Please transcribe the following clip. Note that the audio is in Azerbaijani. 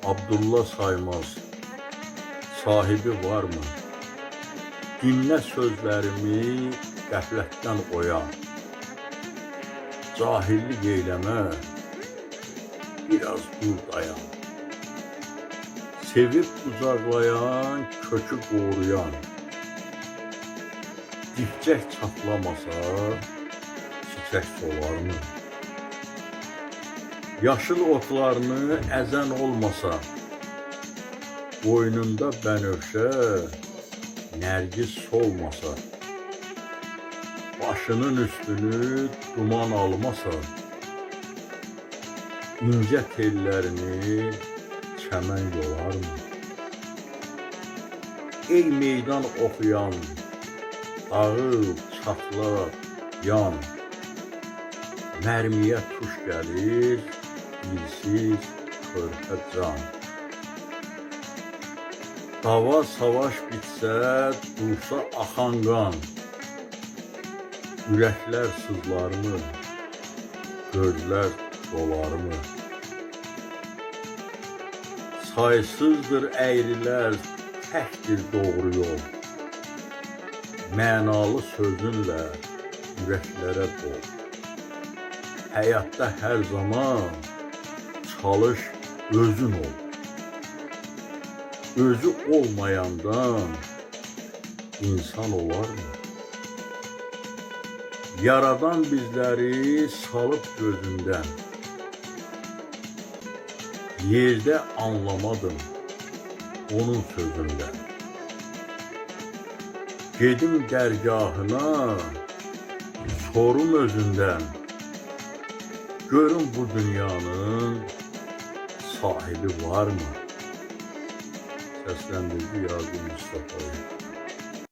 Abdullah Saymaz, sahibi var mı? Dinle sözlerimi qəflətdən oyan, cahillik eyləmə, biraz dur dayan. Sevib qucaqlayan, kökü qoruyan, dipçək çatlamasa, çiçək solarmı? Yaşıl otlarını əzən olmasa, boynunda bənövşə, nərgiz solmasa, başının üstünü duman almasa, incə tellərini çəmən yolarmı? Ey meydan oxuyan, dağıl, çatlar, yan, mərmiyə tuş gəlir, dilsiz, körpə can. Dava savaş bitsə, dursa axan qan, ürəklər sızlarmı, gözlər dolarmı? Saysızdır əyrilər, təkdir doğru yol, mənalı sözünlə ürəklərə dol. Həyatda hər zaman çalış, özün ol. Özü olmayandan insan olarmı? Yaradan bizləri salıb gözündən, yerdə anlamadım onun sözündən. Gedim dərgahına, sorum özündən, görün bu dünyanın sahibi var mı? Səsləndirdi, yazılmış.